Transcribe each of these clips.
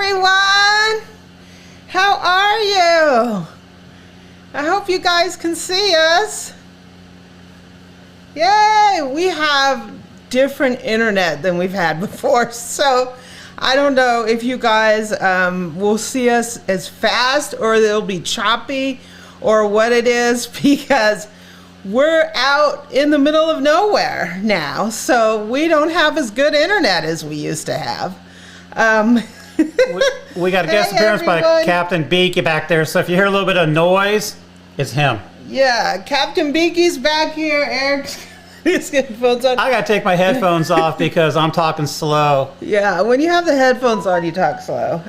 everyone. How are you? I hope you guys can see us. Yay, we have different internet than we've had before, so I don't know if you guys will see us as fast or it'll be choppy or what it is, because we're out in the middle of nowhere now, so we don't have as good internet as we used to have. We got a guest appearance by Captain Beaky back there, so if you hear a little bit of noise, it's him. Yeah, Captain Beaky's back here. Eric's his headphones on. I gotta take my headphones off because I'm talking slow. Yeah, when you have the headphones on, you talk slow.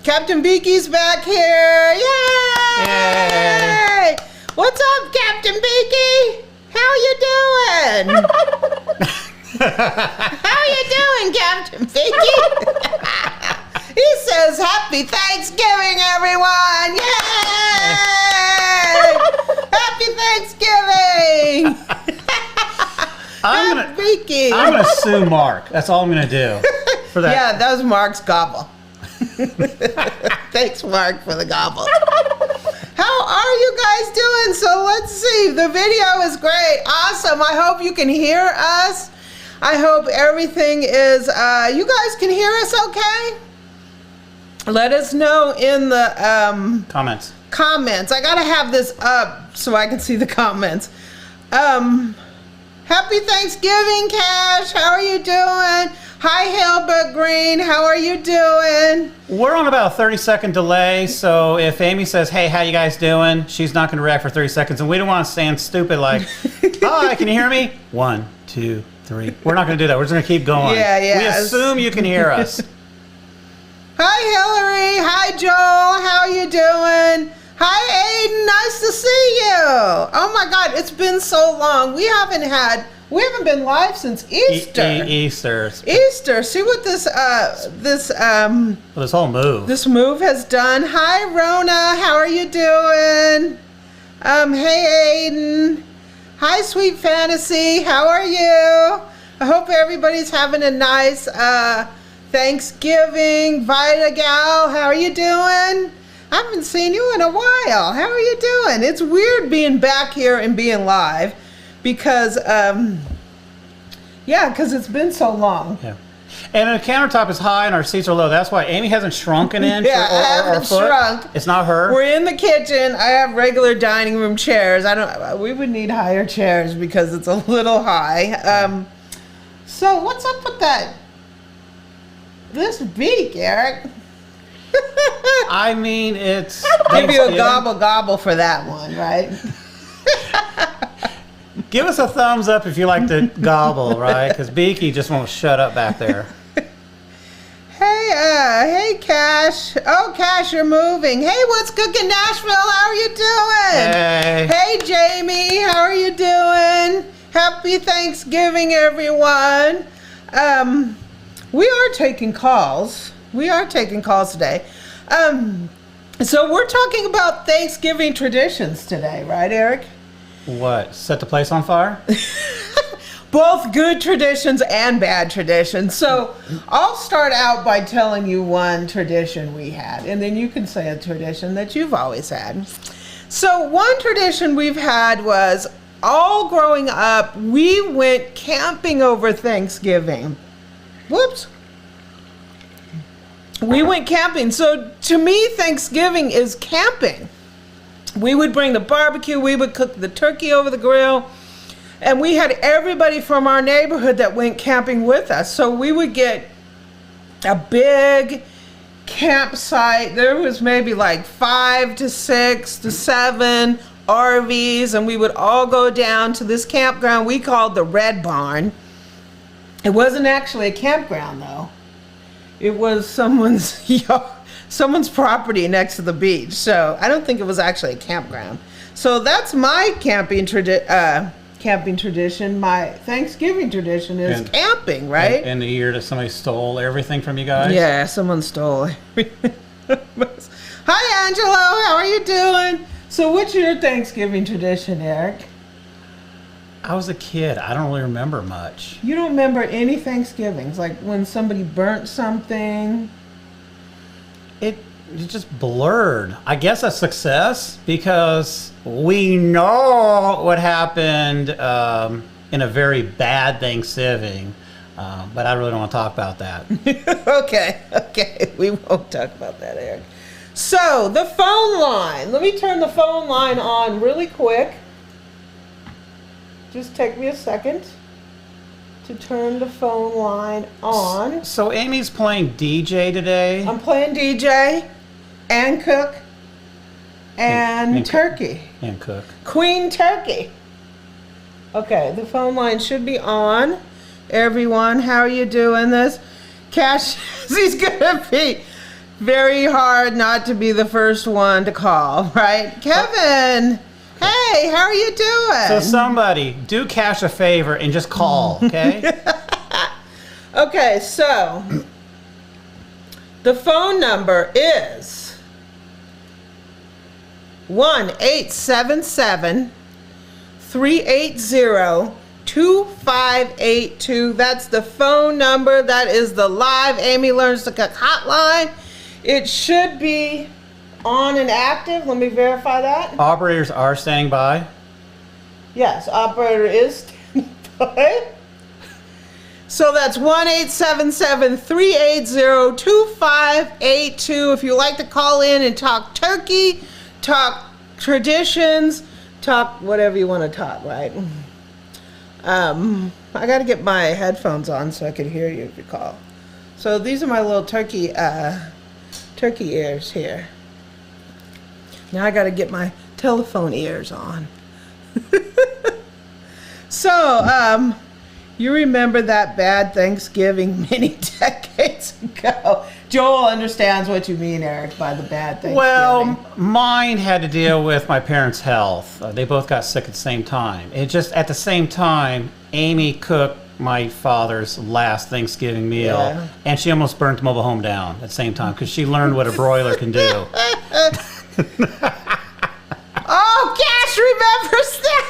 Captain Beaky's back here. Yay! Yay! What's up, Captain Beaky? How you doing? How you doing, Captain Beaky? He says, "Happy Thanksgiving, everyone! Yay! Happy Thanksgiving!" I'm gonna sue Mark. That's all I'm gonna do for that. Yeah, that was Mark's gobble. Thanks, Mark, for the gobble. How are you guys doing? So let's see. The video is great. Awesome. I hope you can hear us. I hope everything is, you guys can hear us okay? Let us know in the Comments. I gotta have this up so I can see the comments. Happy Thanksgiving, Cash. How are you doing? Hi, Hilbert Green. How are you doing? We're on about a 30-second delay, so if Amy says, "Hey, how you guys doing?" she's not going to react for 30 seconds, and we don't want to stand stupid like, "Hi, can you hear me?" 1, 2, 3. We're not going to do that. We're just going to keep going. Yeah. We assume you can hear us. Hi, Hillary. Hi, Joel. How are you doing? Hi, Aiden. Nice to see you. Oh my God, it's been so long. We haven't been live since Easter. Easter. See what this whole move. This move has done. Hi, Rona. How are you doing? Hey, Aiden. Hi, Sweet Fantasy. How are you? I hope everybody's having a nice Thanksgiving. Vita Gal, how are you doing? I haven't seen you in a while. How are you doing? It's weird being back here and being live because, because it's been so long. Yeah. And the countertop is high and our seats are low. That's why Amy hasn't shrunk an inch. Yeah, I haven't shrunk. It's not her. We're in the kitchen. I have regular dining room chairs. We would need higher chairs because it's a little high. So what's up with this beak, Eric? I mean, it's... Give you a gobble for that one, right? Give us a thumbs up if you like to gobble, right? Because Beaky just won't shut up back there. Hey, Cash. Oh, Cash, you're moving. Hey, what's cooking, Nashville? How are you doing? Hey, Jamie. How are you doing? Happy Thanksgiving, everyone. We are taking calls. Today. So we're talking about Thanksgiving traditions today, right, Eric? What? Set the place on fire? Both good traditions and bad traditions. So I'll start out by telling you one tradition we had, and then you can say a tradition that you've always had. So one tradition we've had was, all growing up, we went camping over Thanksgiving. Whoops. We went camping. So to me, Thanksgiving is camping. We would bring the barbecue, we would cook the turkey over the grill, and we had everybody from our neighborhood that went camping with us. So we would get a big campsite. There was maybe like 5 to 6 to 7 RVs, and we would all go down to this campground we called the Red Barn. It wasn't actually a campground though. It was someone's property next to the beach. So I don't think it was actually a campground. So that's my camping tradition. My Thanksgiving tradition is camping, right? And the year that somebody stole everything from you guys? Yeah, someone stole everything. Hi, Angelo. How are you doing? So what's your Thanksgiving tradition, Eric? I was a kid. I don't really remember much. You don't remember any Thanksgivings? Like when somebody burnt something? it just blurred. I guess a success because we know what happened in a very bad Thanksgiving, but I really don't want to talk about that. Okay, we won't talk about that, Eric. So, the phone line. Let me turn the phone line on really quick. Just take me a second to turn the phone line on. So Amy's playing DJ today. I'm playing DJ and cook and turkey. And cook. Queen turkey. Okay, the phone line should be on. Everyone, how are you doing this? Cash, he's gonna be very hard not to be the first one to call, right? Kevin, hey, how are you doing? So somebody, do Cash a favor and just call, okay? Okay, so the phone number is 1-877-380-2582. That's the phone number. That is the live Amy Learns to Cook hotline. It should be on and active. Let me verify that. Operators are standing by. Yes, operator is standing by. So that's 1-877-380-2582. If you like to call in and talk turkey, talk traditions, talk whatever you want to talk, right? I got to get my headphones on so I can hear you if you call. So these are my little turkey ears here. Now I got to get my telephone ears on. So, you remember that bad Thanksgiving many decades ago. Joel understands what you mean, Eric, by the bad Thanksgiving. Well, mine had to deal with my parents' health. They both got sick at the same time. It just, at the same time, Amy cooked my father's last Thanksgiving meal, Yeah. and she almost burnt the mobile home down at the same time because she learned what a broiler can do. Oh, Cash remembers that!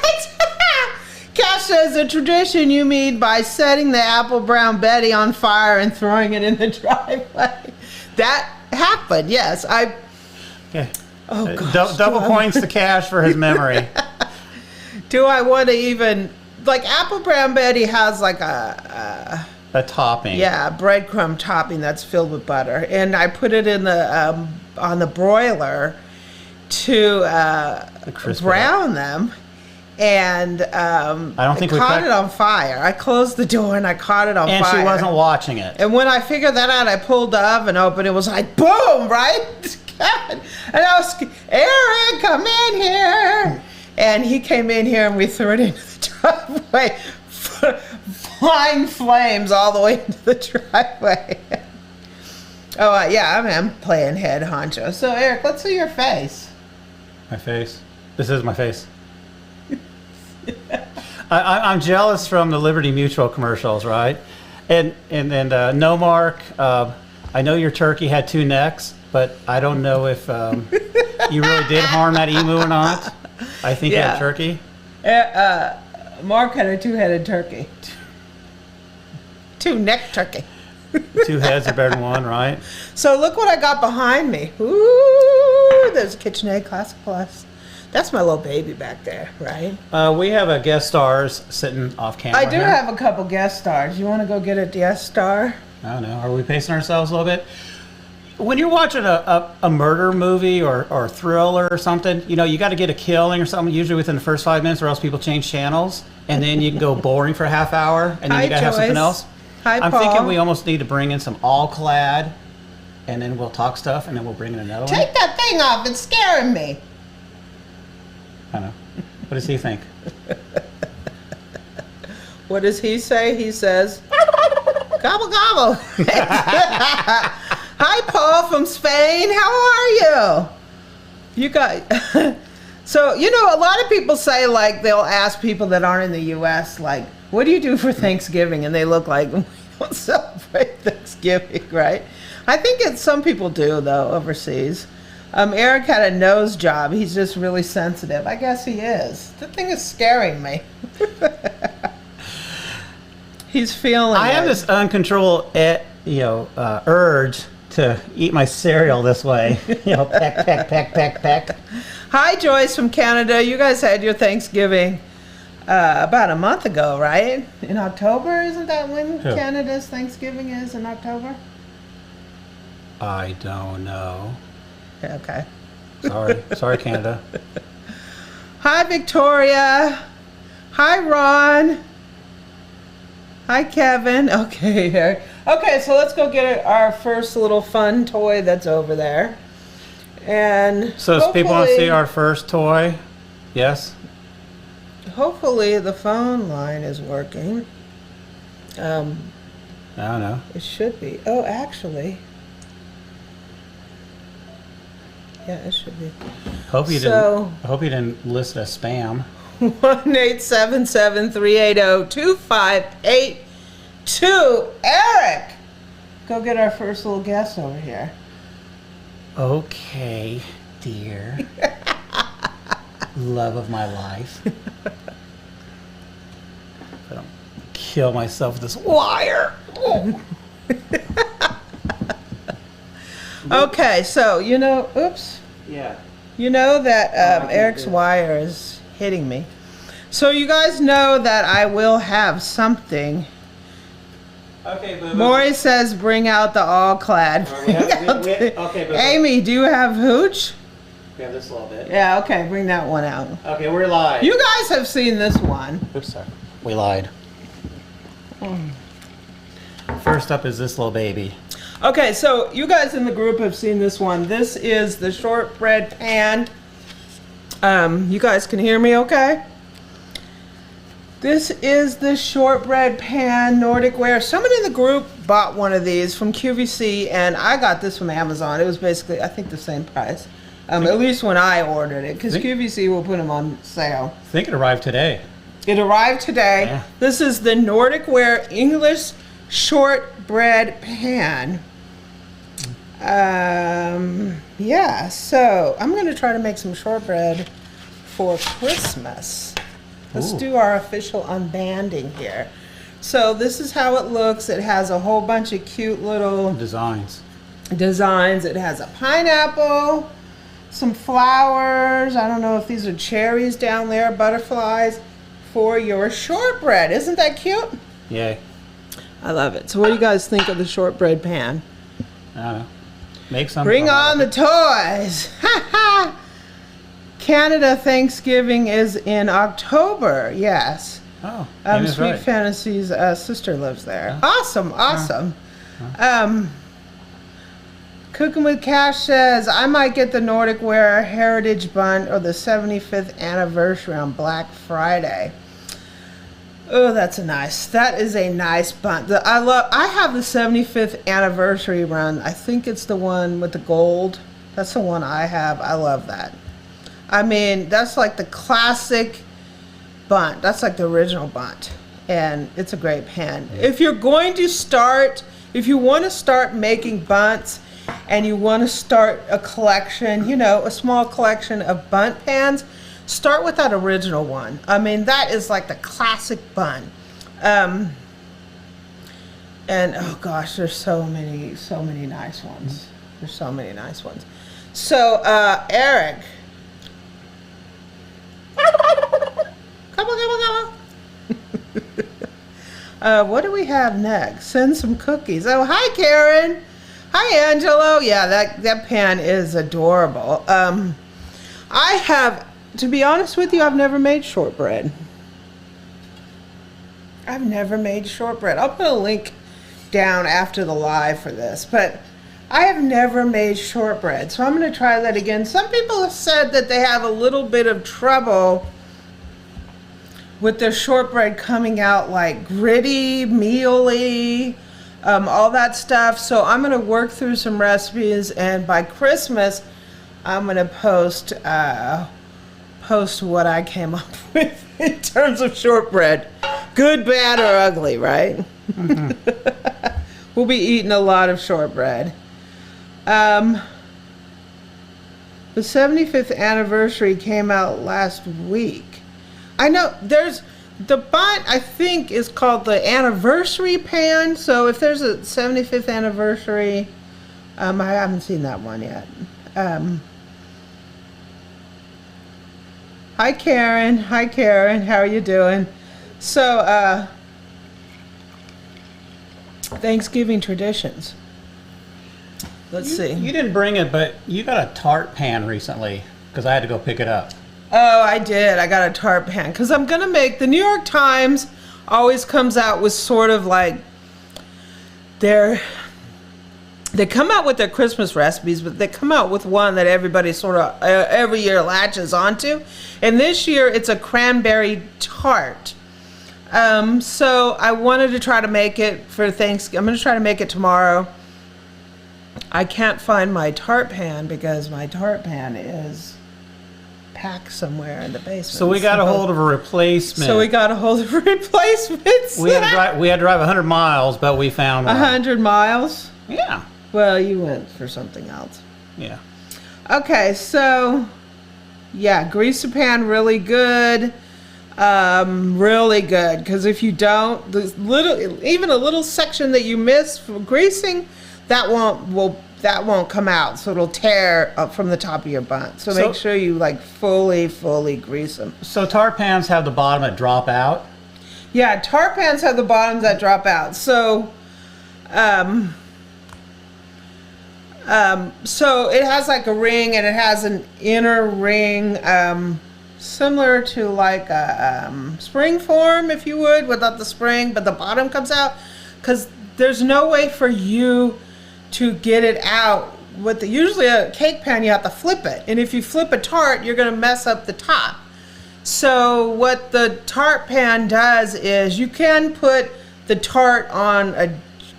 Cash says a tradition you made by setting the apple brown Betty on fire and throwing it in the driveway. That happened, yes. Okay. Oh, gosh. Double points to Cash for his memory. Do I want to even... Like, apple brown Betty has like a topping. Yeah, breadcrumb topping that's filled with butter. And I put it in the on the broiler to brown them. And I don't think I caught it on fire. I closed the door and I caught it on fire. And she wasn't watching it. And when I figured that out, I pulled the oven open. It was like, boom, right? And I was, Eric, come in here. And he came in here and we threw it into the driveway. Flying flames all the way into the driveway. Oh, yeah, I'm playing head honcho. So, Eric, let's see your face. My face? This is my face. I'm jealous from the Liberty Mutual commercials, right? And no, Mark, I know your turkey had 2 necks, but I don't know if you really did harm that emu or not. I think you had turkey. Mark had a 2-headed turkey. 2-neck turkey. 2 heads are better than 1, right? So look what I got behind me. Ooh, there's a KitchenAid Classic Plus. That's my little baby back there, right? We have a guest stars sitting off camera. I do have a couple guest stars. You want to go get a guest star? I don't know. Are we pacing ourselves a little bit? When you're watching a murder movie or thriller or something, you know, you got to get a killing or something usually within the first 5 minutes or else people change channels. And then you can go boring for a half hour and then you got to have something else. Hi, I'm Paul. thinking we almost need to bring in some all-clad and then we'll talk stuff and then we'll bring in another one. Take that thing off. It's scaring me. I don't know. What does he think? What does he say? He says, gobble, gobble. Hi, Paul from Spain. How are you? You got... So, you know, a lot of people say, like, they'll ask people that aren't in the U.S., like, what do you do for Thanksgiving? And they look like, we don't celebrate Thanksgiving, right? I think some people do, though, overseas. Eric had a nose job. He's just really sensitive. I guess he is. The thing is scaring me. He's feeling I have this uncontrollable, urge to eat my cereal this way. You know, peck, peck, peck, peck, peck. Hi, Joyce from Canada. You guys had your Thanksgiving about a month ago, right? In October, isn't that when Canada's Thanksgiving is, in October? I don't know. Okay. Sorry, Canada. Hi, Victoria. Hi, Ron. Hi, Kevin. Okay, so let's go get our first little fun toy that's over there. And so if people want to see our first toy, yes? Hopefully the phone line is working. I don't know. It should be. Oh, actually. Yeah, it should be. I hope you didn't list as spam. 1-877-380-2582. Eric! Go get our first little guest over here. Okay, dear. Love of my life. I don't kill myself with this wire. Okay, so oops. Yeah. You know that Eric's wire is hitting me. So you guys know that I will have something. Okay, boo-boo. Maury says bring out the all-clad. Okay, boo-boo. Amy, do you have hooch? We have this a little bit. Yeah, okay, bring that one out. Okay, we're live. You guys have seen this one. Oops, sorry. We lied. First up is this little baby. Okay, so you guys in the group have seen this one. This is the Shortbread Pan. You guys can hear me okay? This is the Shortbread Pan Nordic Ware. Somebody in the group bought one of these from QVC, and I got this from Amazon. It was basically, I think, the same price. At least when I ordered it, because QVC will put them on sale. I think it arrived today. It arrived today. Yeah. This is the Nordic Ware English Shortbread Pan. Yeah, so I'm going to try to make some shortbread for Christmas. Let's do our official unbanding here. So this is how it looks. It has a whole bunch of cute little Designs. It has a pineapple, some flowers. I don't know if these are cherries down there, butterflies for your shortbread. Isn't that cute? Yay. I love it. So what do you guys think of the shortbread pan? I don't know. Make some. Bring on the toys. Ha ha. Canada Thanksgiving is in October. Yes. Oh, Sweet right. Fantasy's sister lives there. Oh. Awesome. Cooking with Cash says, I might get the Nordic Ware Heritage Bun or the 75th anniversary on Black Friday. Oh, that is a nice bun. I have the 75th anniversary run. I think it's the one with the gold. That's the one I have. I love that. I mean, that's like the classic bunt. That's like the original bunt. And it's a great pan. If you want to start making bunts and you want to start a collection, a small collection of bunt pans, start with that original one. I mean, that is like the classic bun. And oh gosh, there's so many nice ones. There's so many nice ones. So, Eric. Come on. What do we have next? Send some cookies. Oh, hi, Karen. Hi, Angelo. Yeah, that pan is adorable. To be honest with you, I've never made shortbread. I'll put a link down after the live for this, but I have never made shortbread, so I'm going to try that again. Some people have said that they have a little bit of trouble with their shortbread coming out like gritty, mealy, all that stuff. So I'm going to work through some recipes, and by Christmas, I'm going to post what I came up with in terms of shortbread. Good, bad, or ugly, right? Mm-hmm. We'll be eating a lot of shortbread. The 75th anniversary came out last week. I know there's the bun, I think, is called the anniversary pan. So if there's a 75th anniversary I haven't seen that one yet. Hi, Karen. Hi, Karen. How are you doing? So, Thanksgiving traditions. Let's see. You didn't bring it, but you got a tart pan recently because I had to go pick it up. Oh, I did. I got a tart pan because I'm going to make, the New York Times always comes out with sort of like they come out with their Christmas recipes, but they come out with one that everybody sort of every year latches onto. And this year it's a cranberry tart. So I wanted to try to make it for Thanksgiving. I'm going to try to make it tomorrow. I can't find my tart pan because my tart pan is packed somewhere in the basement. So we got a hold of a replacement. So we got a hold of replacements. We had to drive 100 miles, but we found one. 100 miles? Yeah. Well, you went for something else. Yeah. Okay, so yeah, grease the pan really good. Really good, because if you don't, even a little section that you miss for greasing, that won't come out, so it'll tear up from the top of your bun. So make sure you like fully grease them. So tart pans have the bottom that drop out? Yeah, tart pans have the bottoms that drop out. So so it has like a ring, and it has an inner ring, similar to like a spring form, if you would, without the spring, but the bottom comes out, because there's no way for you to get it out with usually a cake pan. You have to flip it, and if you flip a tart, you're going to mess up the top. So what the tart pan does is you can put the tart on a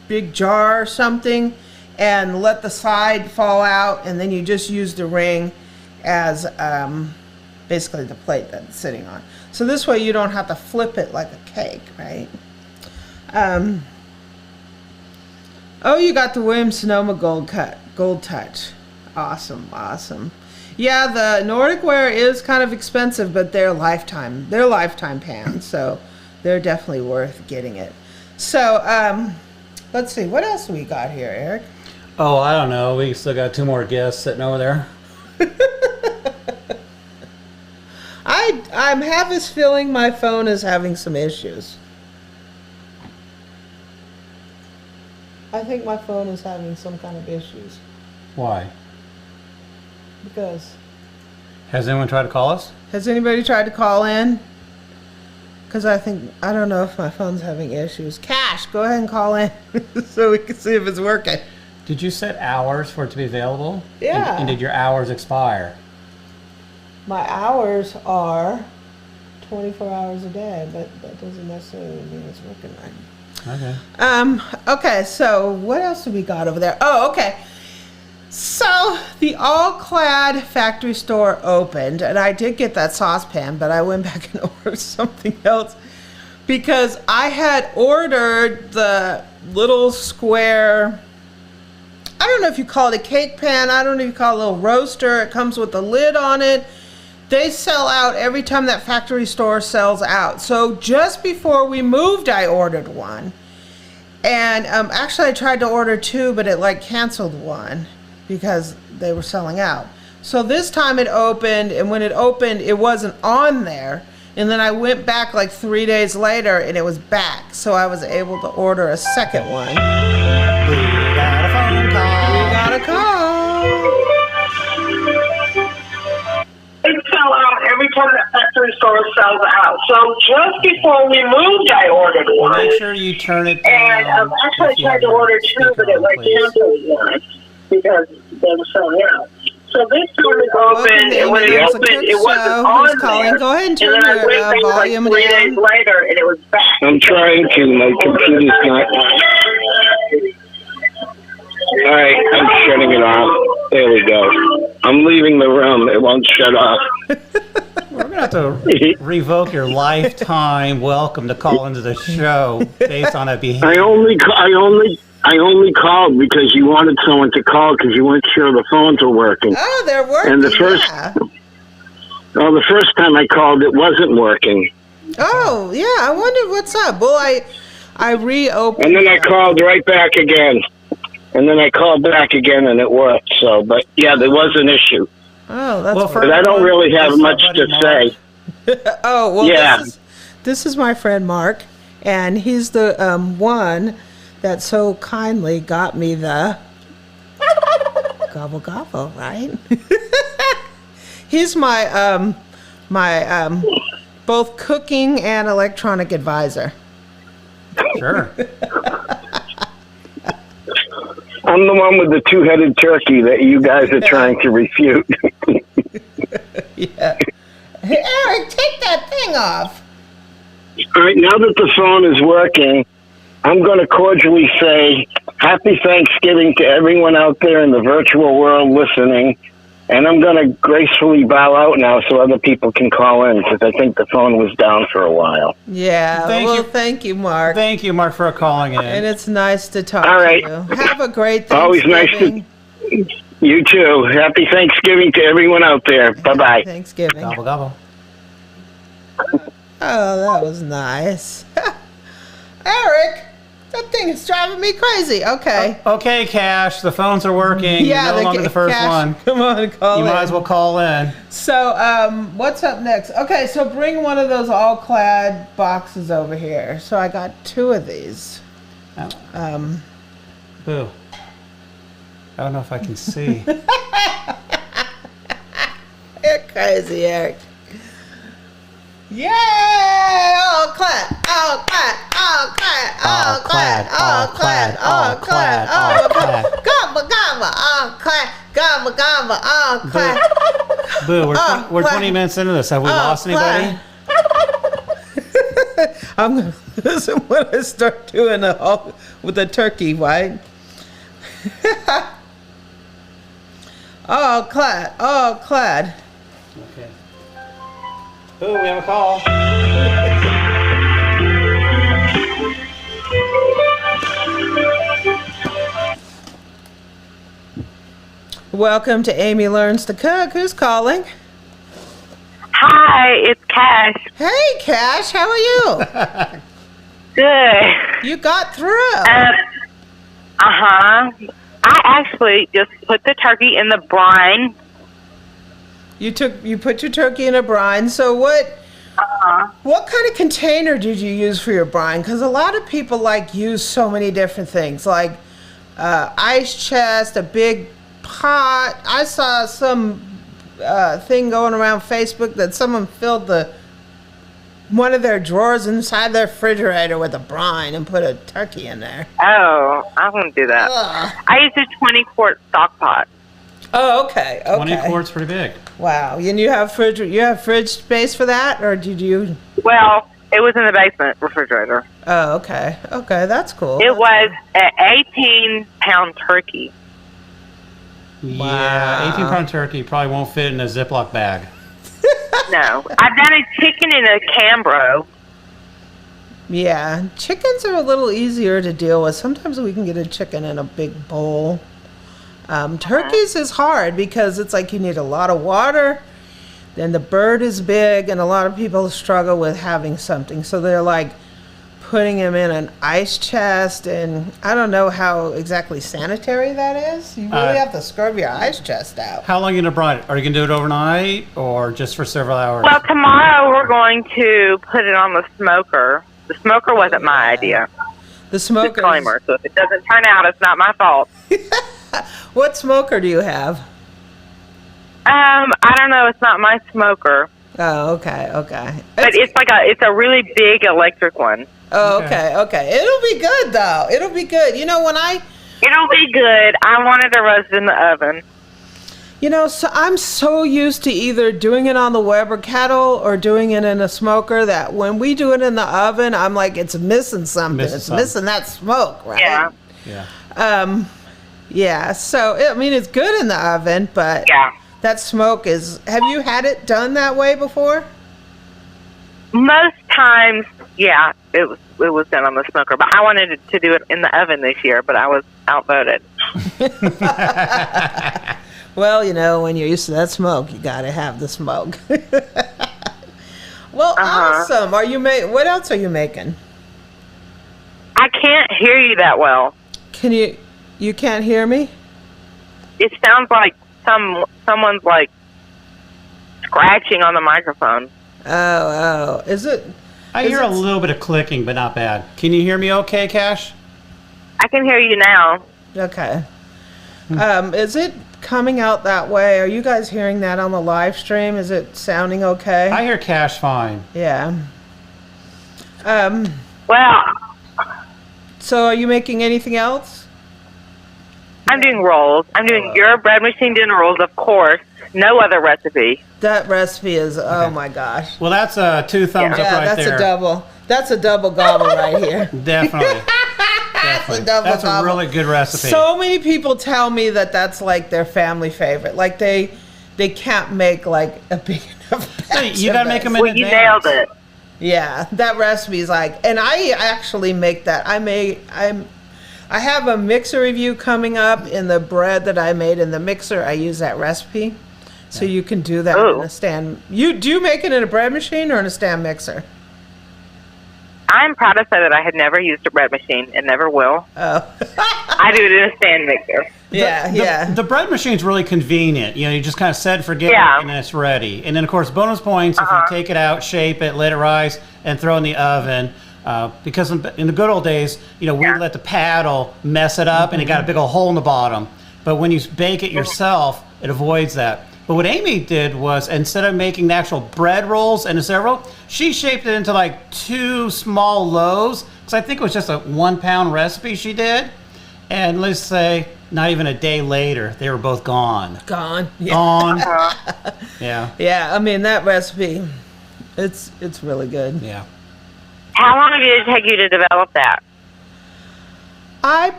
big jar or something and let the side fall out, and then you just use the ring as basically the plate that it's sitting on. So this way you don't have to flip it like a cake, right? Oh, you got the Williams-Sonoma Gold Touch. Awesome, awesome. Yeah, the Nordic Ware is kind of expensive, but they're lifetime pans, so they're definitely worth getting it. So, let's see, what else we got here, Eric? Oh, I don't know. We still got 2 more guests sitting over there. I have this feeling my phone is having some issues. I think my phone is having some kind of issues. Why? Because. Has anyone tried to call us? Has anybody tried to call in? Because I don't know if my phone's having issues. Cash, go ahead and call in so we can see if it's working. Did you set hours for it to be available? Yeah. And did your hours expire? My hours are 24 hours a day, but that doesn't necessarily mean it's working right. Okay. Okay, so what else do we got over there? Oh, okay. So the All-Clad factory store opened, and I did get that saucepan, but I went back and ordered something else because I had ordered the little square, I don't know if you call it a cake pan, I don't know if you call it a little roaster. It comes with a lid on it. They sell out every time that factory store sells out. So just before we moved, I ordered one. And actually I tried to order 2, but it like canceled one because they were selling out. So this time it opened, and when it opened, it wasn't on there. And then I went back like 3 days later, and it was back. So I was able to order a second one. We got a phone call. We got a call. They sell out every time that factory store sells out. So just before we moved, I ordered one. Make sure you turn it down. And actually I tried to order 2, but it like canceled one because they were selling out. So this time it opened, and when it opened, it wasn't on there. Go ahead and turn then I your went back volume like 3 down. days later, and it was back. I'm trying to. My computer's not. All right, I'm shutting it off. There we go. I'm leaving the room. It won't shut off. We're going to have to revoke your lifetime welcome to call into the show based on that behavior. I only called because you wanted someone to call because you weren't sure the phones were working. Oh, they're working. And the first time I called, it wasn't working. Oh, yeah. I wondered what's up. Well, I reopened. And then I called right back again. And then I called back again, and it worked. So, but yeah, there was an issue. Oh, that's Well, But I don't really have much to say. oh, well, Yeah. this is my friend Mark, and he's the one that so kindly got me the gobble gobble, right? He's my both cooking and electronic advisor. Sure. I'm the one with the two-headed turkey that you guys are trying to refute. Yeah. Hey, Eric, take that thing off. All right, now that the phone is working, I'm going to cordially say Happy Thanksgiving to everyone out there in the virtual world listening. And I'm going to gracefully bow out now so other people can call in because I think the phone was down for a while. Yeah. Thank you, Mark. Thank you, Mark, for calling in. And it's nice to talk All right. to you. Have a great Always Thanksgiving. nice to... You too. Happy Thanksgiving to everyone out there. Bye-bye. Thanksgiving. Gobble, gobble. Oh, that was nice. Eric, that thing is driving me crazy. Okay. Okay, Cash, the phones are working. Yeah, You're no longer the first Cash, one. Come on, call You in. might as well call in. So, what's up next? Okay, so bring one of those all-clad boxes over here. So I got 2 of these. Boo. I don't know if I can see. You're crazy, Eric. Yay! All clad, all clad, all clad, all clad, all clad, all clad, all clad. Gobble, gobble, all clad, gobble, gobble, all clad. Boo, we're 20 minutes into this. Have we lost anybody? I'm gonna listen when I start doing with the turkey, right? All clad, all clad. Okay. Boo, we have a call. Welcome to Amy Learns to Cook. Who's calling? Hi, it's Cash. Hey, Cash, how are you? Good. You got through. I actually just put the turkey in the brine. You put your turkey in a brine. So what kind of container did you use for your brine? Because a lot of people use so many different things, like ice chest, a big pot. I saw some thing going around Facebook that someone filled one of their drawers inside their refrigerator with a brine and put a turkey in there. Oh, I wouldn't do that. I used a 20-quart stock pot. Oh, okay. 20 quarts, pretty big. Wow. And you have fridge space for that, or did you? Well, it was in the basement refrigerator. Oh, okay. Okay, that's cool. It was an 18-pound turkey. Yeah, 18-pound turkey probably won't fit in a Ziploc bag. No. I've done a chicken in a Cambro. Yeah, chickens are a little easier to deal with. Sometimes we can get a chicken in a big bowl. Turkeys is hard because it's you need a lot of water, then the bird is big, and a lot of people struggle with having something. So they're putting them in an ice chest, and I don't know how exactly sanitary that is. You really have to scrub your ice chest out. How long are you going to brine it? Are you going to do it overnight or just for several hours? Well, tomorrow we're going to put it on the smoker. The smoker wasn't my idea. The smoker. Disclaimer. So if it doesn't turn out, it's not my fault. What smoker do you have? I don't know. It's not my smoker. Oh, okay. But it's a really big electric one. Oh, okay. It'll be good though. It'll be good. It'll be good. I wanted to roast in the oven. So I'm so used to either doing it on the Weber kettle or doing it in a smoker that when we do it in the oven, I'm it's missing something. Missing that smoke, right? Yeah. Yeah. So it's good in the oven, but that smoke is. Have you had it done that way before? Most times, yeah, it was done on the smoker. But I wanted to do it in the oven this year, but I was outvoted. Well, when you're used to that smoke, you got to have the smoke. Well, awesome. What else are you making? I can't hear you that well. Can you You can't hear me? It sounds like someone's like scratching on the microphone. Oh. Is it? I hear a little bit of clicking, but not bad. Can you hear me okay, Cash? I can hear you now. Okay. Is it coming out that way? Are you guys hearing that on the live stream? Is it sounding okay? I hear Cash fine. Yeah. Well, So are you making anything else? I'm doing rolls. I'm doing your bread machine dinner rolls, of course. No other recipe. That recipe is, oh my gosh. Well, that's 2 thumbs up right that's there. That's a double gobble right here. Definitely. That's a really good recipe. So many people tell me that that's like their family favorite. Like they can't make like a big enough batch. You gotta make them in Well, you nailed it. Yeah, that recipe is like, and I actually make that. I have a mixer review coming up in the bread that I made in the mixer. I use that recipe. So you can do that in a stand. Do you make it in a bread machine or in a stand mixer? I'm proud to say that I had never used a bread machine and never will. Oh. I do it in a stand mixer. Yeah. The bread machine's really convenient. You know, you just kind of set and forget it, and then it's ready. And then, of course, bonus points if you take it out, shape it, let it rise, and throw it in the oven. Because in the good old days, you know, we'd let the paddle mess it up, and it got a big old hole in the bottom. But when you bake it yourself, it avoids that. But what Amy did was, instead of making the actual bread rolls and a several, she shaped it into like 2 small loaves. Because I think it was just a 1 pound recipe she did. And let's say, not even a day later, they were both gone. Gone. Yeah. Gone. Yeah. Yeah, I mean, that recipe, it's really good. Yeah. How long did it take you to develop that? I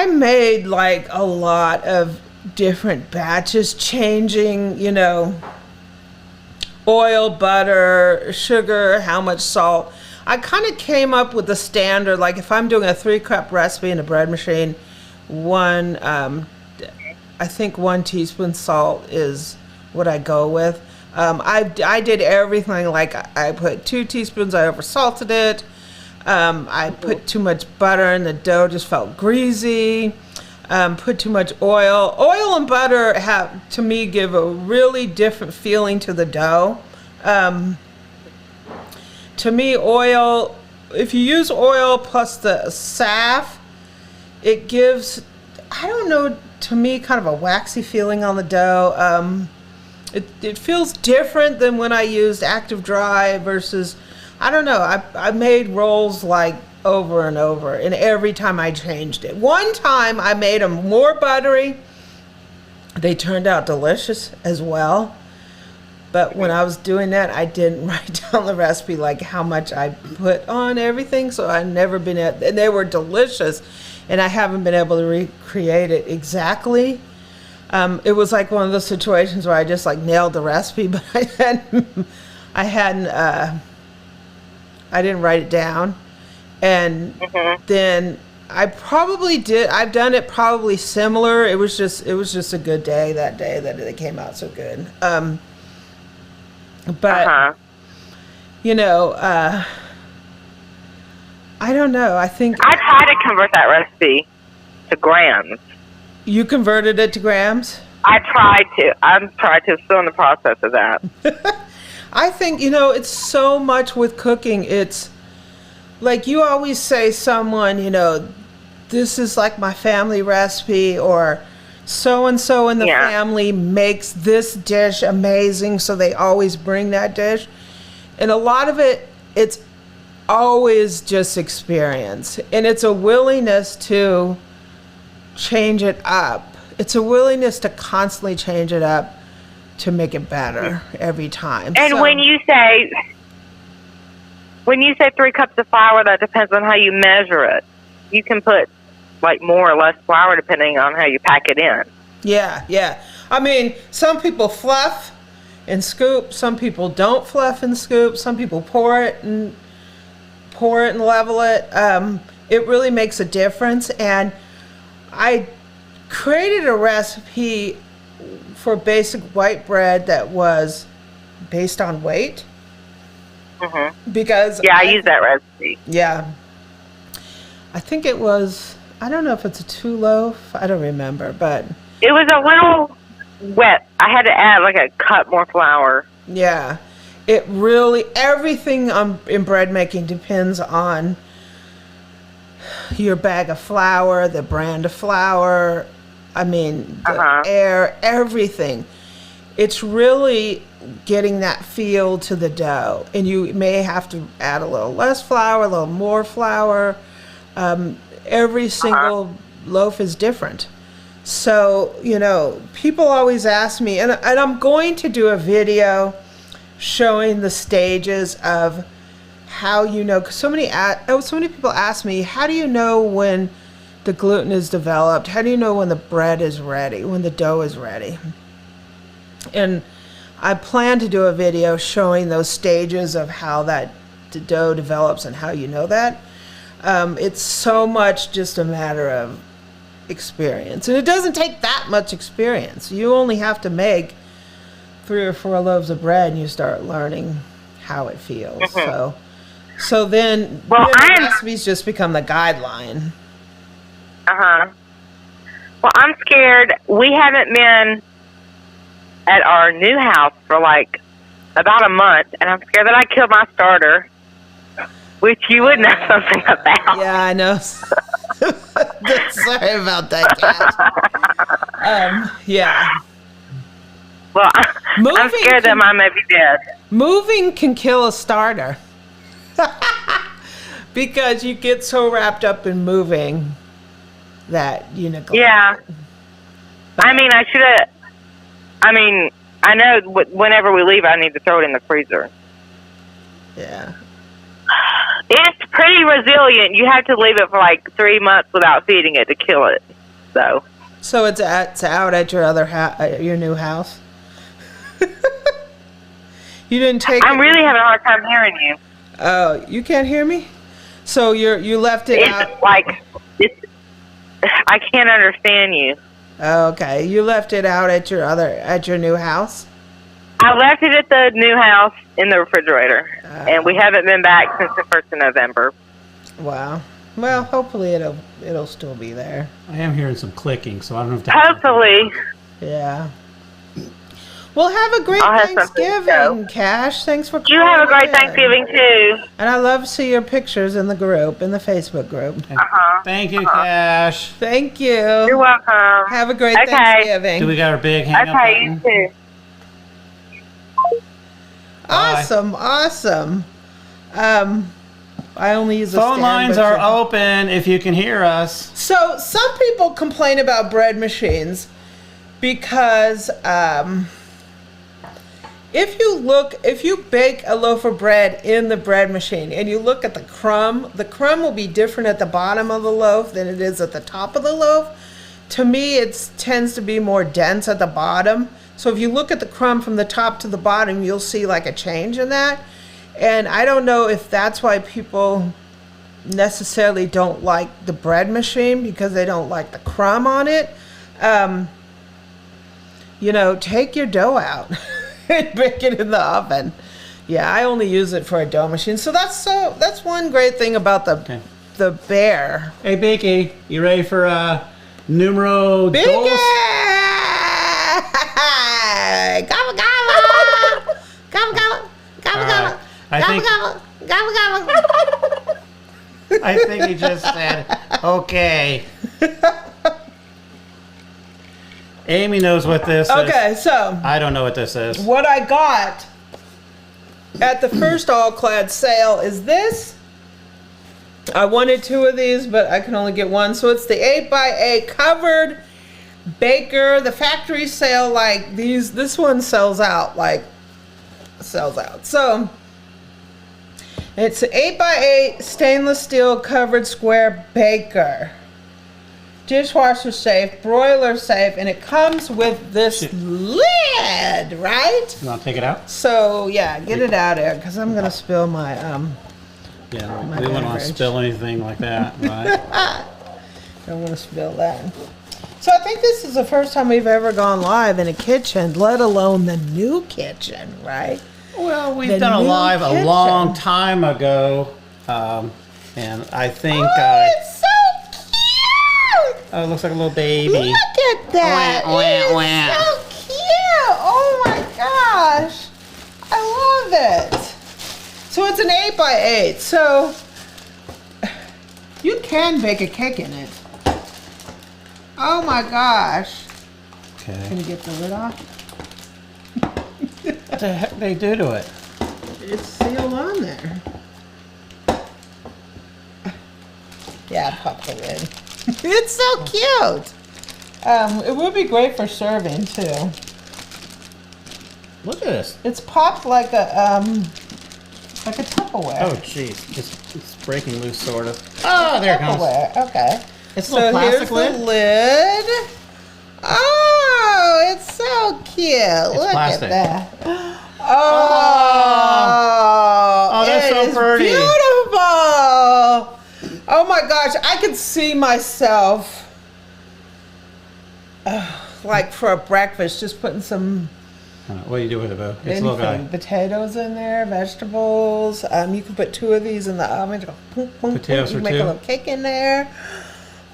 made like a lot of different batches, changing, you know, oil, butter, sugar, how much salt. I kind of came up with the standard, like if I'm doing a 3-cup recipe in a bread machine, I think 1 teaspoon salt is what I go with. I did everything, like I put 2 teaspoons, I oversalted it. I put too much butter and the dough just felt greasy. Put too much oil. Oil and butter to me, give a really different feeling to the dough. To me, oil, if you use oil plus the saf, it gives, I don't know, to me, kind of a waxy feeling on the dough. It feels different than when I used active dry versus, I don't know, I made rolls like over and over, and every time I changed it. One time I made them more buttery. They turned out delicious as well. But when I was doing that, I didn't write down the recipe, like how much I put on everything. So I've never been and they were delicious, and I haven't been able to recreate it exactly. It was like one of those situations where I just like nailed the recipe, but I didn't write it down. And then I've done it probably similar. It was just a good day that day that it came out so good. But you know, I don't know. I think I tried to convert that recipe to grams. You converted it to grams? I tried to. I'm still in the process of that. I think, you know, it's so much with cooking. It's like you always say someone, you know, this is like my family recipe, or so-and-so in the family makes this dish amazing, so they always bring that dish. And a lot of it, it's always just experience. And it's a willingness to change it up. It's a willingness to constantly change it up to make it better every time. And so, when you say 3 cups of flour, that depends on how you measure it. You can put like more or less flour depending on how you pack it in. Yeah. I mean, some people fluff and scoop. Some people don't fluff and scoop. Some people pour it and level it. It really makes a difference. And I created a recipe for basic white bread that was based on weight. Because I use that recipe. Yeah. I think it was I don't know if it's a 2 loaf. I don't remember, but It was a little wet. I had to add like a cup more flour. yeah, it really, everything in bread making depends on your bag of flour, the brand of flour, I mean, the air, everything. It's really getting that feel to the dough. And you may have to add a little less flour, a little more flour. Every single loaf is different. So, you know, people always ask me, and I'm going to do a video showing the stages of how you know, because so many people ask me, how do you know when the gluten is developed? How do you know when the bread is ready, when the dough is ready? And I plan to do a video showing those stages of how the dough develops and how you know that. It's so much just a matter of experience. And it doesn't take that much experience. You only have to make 3 or 4 loaves of bread and you start learning how it feels. So then the recipes just become the guideline. Well, I'm scared. We haven't been at our new house for like about a month, and I'm scared that I killed my starter, which you would know something about. Yeah, I know. Sorry about that, Kat. Yeah. Well, I'm scared that mine may be dead. Moving can kill a starter. Because you get so wrapped up in moving that you neglect it. But, I know whenever we leave, I need to throw it in the freezer. Yeah. It's pretty resilient. You have to leave it for like 3 months without feeding it to kill it. So it's out at your your new house. You didn't take. I'm really having a hard time hearing you. Oh, you can't hear me? So you left it out. I can't understand you. Okay, you left it out at your new house. I left it at the new house in the refrigerator, and we haven't been back since the 1st of November. Wow. Well, hopefully it'll still be there. I am hearing some clicking, so I don't know if that's... Hopefully. Yeah. Well, have a great Thanksgiving, Cash. Thanks for calling. You have a great Thanksgiving, too. And I love to see your pictures in the Facebook group. Thank you, Cash. Thank you. You're welcome. Have a great Thanksgiving. Do we got our big hang-up button? You too. Awesome. I only use a phone lines are open if you can hear us. So some people complain about bread machines because if you bake a loaf of bread in the bread machine and you look at the crumb will be different at the bottom of the loaf than it is at the top of the loaf. To me, it tends to be more dense at the bottom. So if you look at the crumb from the top to the bottom, you'll see like a change in that. And I don't know if that's why people necessarily don't like the bread machine, because they don't like the crumb on it. Take your dough out and bake it in the oven. Yeah, I only use it for a dough machine. So that's one great thing about the Bear. Hey, Beaky, you ready for numero dos? Gobble, gobble! Gobble, gobble! Gobble, gobble! I think he just said, okay. Amy knows what this is. Okay, so I don't know what this is. What I got at the first all-clad sale is this. I wanted 2 of these, but I can only get 1. So it's the 8x8 covered baker. The factory sale, like these, this one sells out. So it's an 8x8 stainless steel covered square baker. Dishwasher safe, broiler safe, and it comes with this lid, right? You want to take it out? So yeah, get it out of there, because I'm gonna spill my Yeah, we wouldn't want to spill anything like that, right? Don't want to spill that. So I think this is the first time we've ever gone live in a kitchen, let alone the new kitchen, right? Well, we've done a live a long time ago, and I think... it's so cute! Oh, it looks like a little baby. Look at that. Wah, wah, It is wah. so cute. Oh my gosh. I love it. So it's an 8 by 8. So you can bake a cake in it. Oh my gosh. Can Okay. you get the lid off? What the heck they do to it? It's sealed on there. Yeah, pop the lid. It's so cute. It would be great for serving too. Look at this. It's popped like a Tupperware. Oh, jeez. It's breaking loose, sort of. Oh, there it comes. Tupperware. Okay. It's a little plastic here's lid. the lid. Oh, it's so cute. Look plastic. at that. Oh, that's it so is pretty. Beautiful. Oh my gosh, I could see myself like for a breakfast, just putting some What do you do with it, Bo? It's a little guy. potatoes in there, vegetables. You can put 2 of these in the oven. Go boom, boom, Potatoes boom. You for make 2? a little cake in there.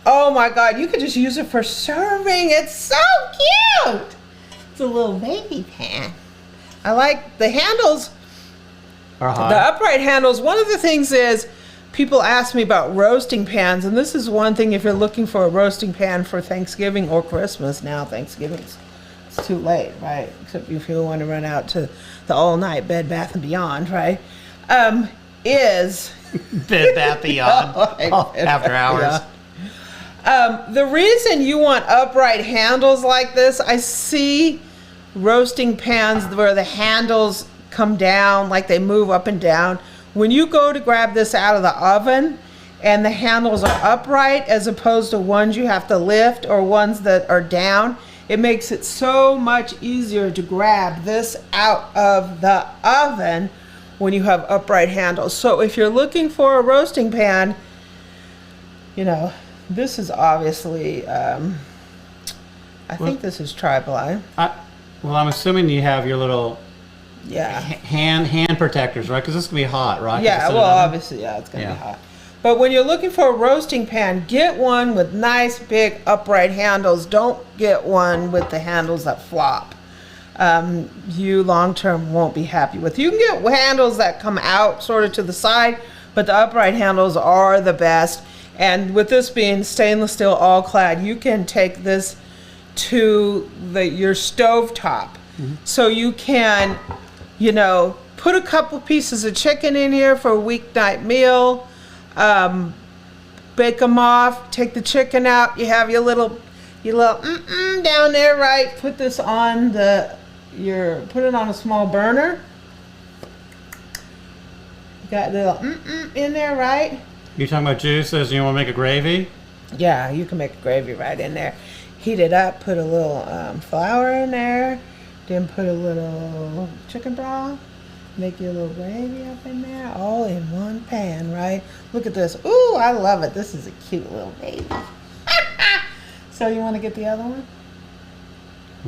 Oh my God, you could just use it for serving. It's so cute. It's a little baby pan. I like the handles, Or hot. the upright handles. One of the things is people ask me about roasting pans, and this is one thing if you're looking for a roasting pan for Thanksgiving or Christmas. Now Thanksgiving's it's too late, right? Except if you want to run out to the all-night Bed Bath & Beyond, right? Is Bed Bath Beyond. After hours. the reason you want upright handles like this, I see roasting pans where the handles come down, like they move up and down. When you go to grab this out of the oven and the handles are upright as opposed to ones you have to lift or ones that are down, it makes it so much easier to grab this out of the oven when you have upright handles. So if you're looking for a roasting pan, you know, this is obviously, I think this is tri-ply. Well, I'm assuming you have your little Yeah. hand protectors, right? Because this can be hot, right? 'Cause Yeah, it's in well, an oven. obviously, yeah, it's going to Yeah. be hot. But when you're looking for a roasting pan, get one with nice, big, upright handles. Don't get one with the handles that flop. You long-term won't be happy with. You can get handles that come out sort of to the side, but the upright handles are the best. And with this being stainless steel all-clad, you can take this to your stove top. So you can, you know, put a couple pieces of chicken in here for a weeknight meal. Bake them off, take the chicken out. You have your little down there, right? Put this on put it on a small burner. You got the little in there, right? You talking about juices? You want to make a gravy? Yeah, you can make a gravy right in there. Heat it up, put a little flour in there, then put a little chicken broth, make your little gravy up in there, all in one pan, right? Look at this. Ooh, I love it. This is a cute little baby. So you want to get the other one?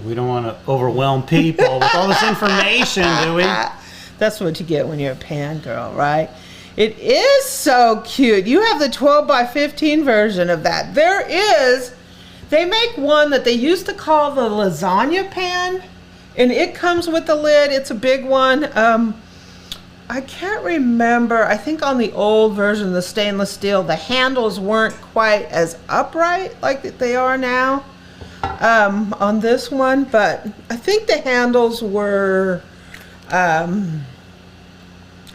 We don't want to overwhelm people with all this information, do we? That's what you get when you're a pan girl, right? It is so cute. You have the 12 by 15 version of that. They make one that they used to call the Lasagna Pan, and it comes with the lid. It's a big one. I can't remember. I think on the old version, the stainless steel, the handles weren't quite as upright like they are now on this one, but I think the handles were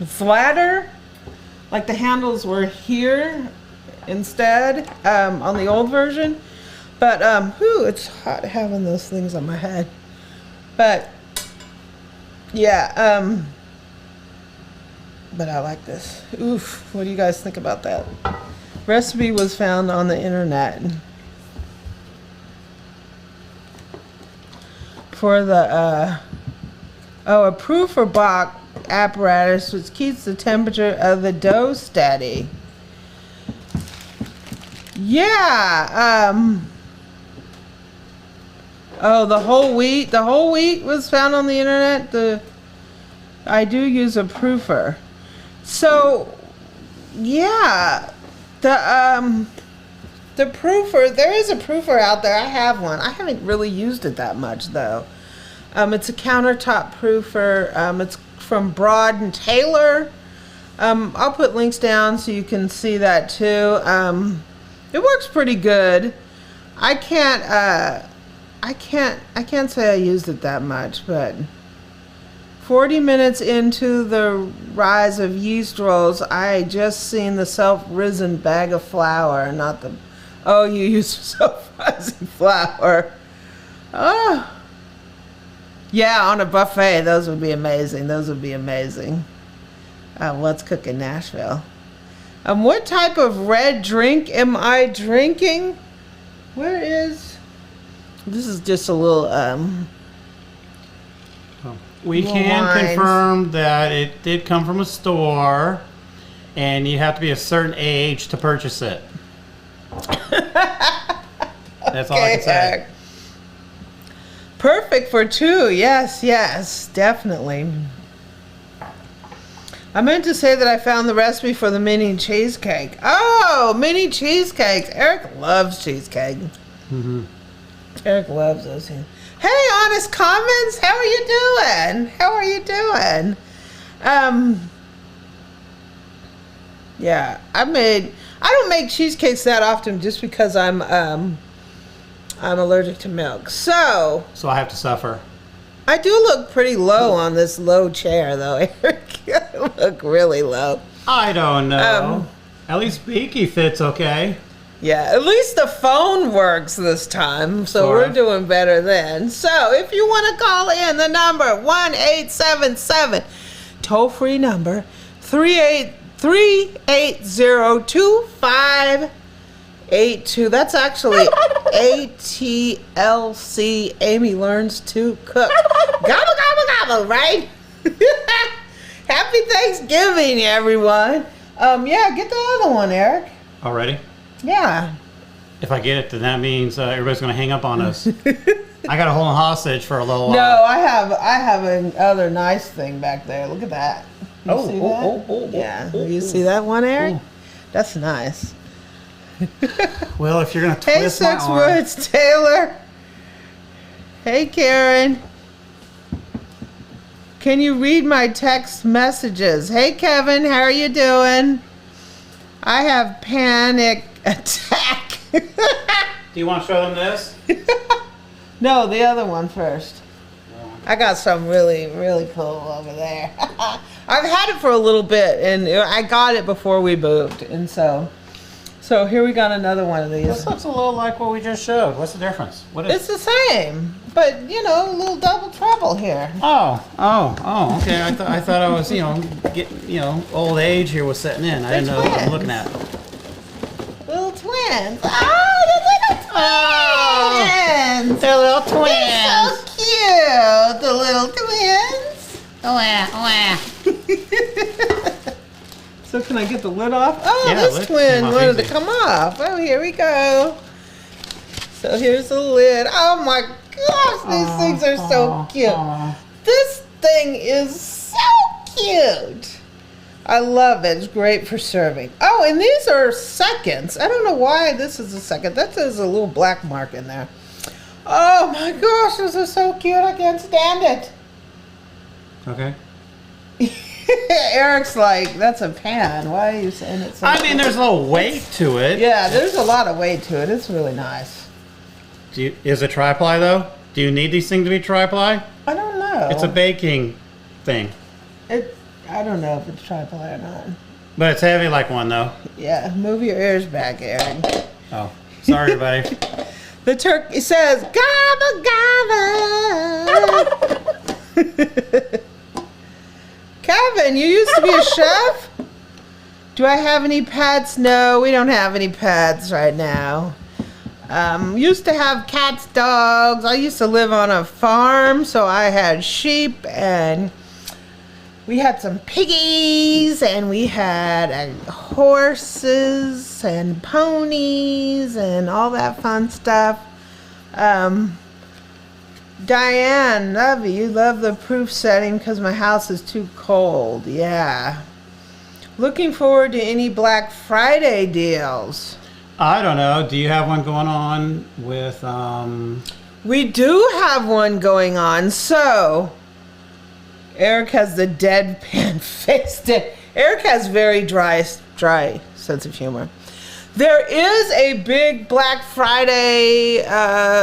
flatter. Like the handles were here instead on the old version. But, it's hot having those things on my head. But, yeah, but I like this. Oof, what do you guys think about that? Recipe was found on the internet. For the, a proofer box apparatus which keeps the temperature of the dough steady. Yeah, the whole wheat was found on the internet. I do use a proofer. So, yeah, The proofer, there is a proofer out there. I have one. I haven't really used it that much though. It's a countertop proofer. It's from Broad and Taylor. I'll put links down so you can see that too. It works pretty good. I can't say I used it that much, but 40 minutes into the rise of yeast rolls, I just seen the self-risen bag of flour, not the, oh, you used self-rising flour. Oh. Yeah, on a buffet, those would be amazing. Those would be amazing. Let's cook in Nashville. What type of red drink am I drinking? Where is... This is just a little, We can wines. confirm that it did come from a store, and you have to be a certain age to purchase it. That's all I can say. Perfect for two. Yes, yes, definitely. I meant to say that I found the recipe for the mini cheesecake. Oh, mini cheesecakes. Eric loves cheesecake. Mm-hmm. Eric loves those. Hey, Honest Comments, how are you doing? How are you doing? Yeah, I don't make cheesecakes that often just because I'm allergic to milk. So I have to suffer. I do look pretty low on this low chair, though, Eric. I look really low. I don't know. At least Beaky fits okay. Yeah, at least the phone works this time, so Sort we're of. doing better then. So if you want to call in, the number 1-877, toll-free number 380-2582. That's actually ATLC, Amy Learns to Cook. Gobble, gobble, gobble, right? Happy Thanksgiving, everyone. Yeah, get the other one, Eric. Already? Yeah. If I get it, then that means everybody's going to hang up on us. I got to hold them hostage for a little while. No, I have another nice thing back there. Look at that. You see that? Yeah. You see that one, Eric? Oh. That's nice. Well, if you're going to Hey, twist my Six arm. Woods Taylor. Hey, Karen. Can you read my text messages? Hey, Kevin, how are you doing? I have panic attack. Do you want to show them this? No, the other one first. I got some really, really cool over there. I've had it for a little bit, and I got it before we moved, and so here we got another one of these. This looks a little like what we just showed. What's the difference? What is? It's the same, but a little double trouble here. Oh, okay. I thought I was, old age here was setting in. I didn't know what I'm looking at. Little twins. Oh, the little twins. They're little They're so cute, the little twins. So can I get the lid off? Oh, Yeah, this lid twin came off wanted to easy. come off. Oh, here we go. So here's the lid. Oh my gosh, these things are so cute. This thing is so cute. I love it. It's great for serving. Oh, and these are seconds. I don't know why this is a second. That says a little black mark in there. Oh my gosh, this is so cute. I can't stand it. Okay. Eric's like, that's a pan. Why are you saying it so I mean, there's a little weight to it. Yeah, there's a lot of weight to it. It's really nice. Is it tri-ply though? Do you need these things to be tri-ply? I don't know. It's a baking thing. I don't know if it's tri-ply or not. But it's heavy like one though. Yeah, move your ears back, Eric. Oh, sorry everybody. The turkey says, gobble, gobble. Kevin, you used to be a chef? Do I have any pets? No, we don't have any pets right now. Used to have cats, dogs. I used to live on a farm, so I had sheep, and we had some piggies, and we had horses and ponies and all that fun stuff. Diane, love you. You love the proof setting because my house is too cold. Yeah. Looking forward to any Black Friday deals. I don't know. Do you have one going on with? We do have one going on. So, Eric has the deadpan face. Eric has very dry sense of humor. There is a big Black Friday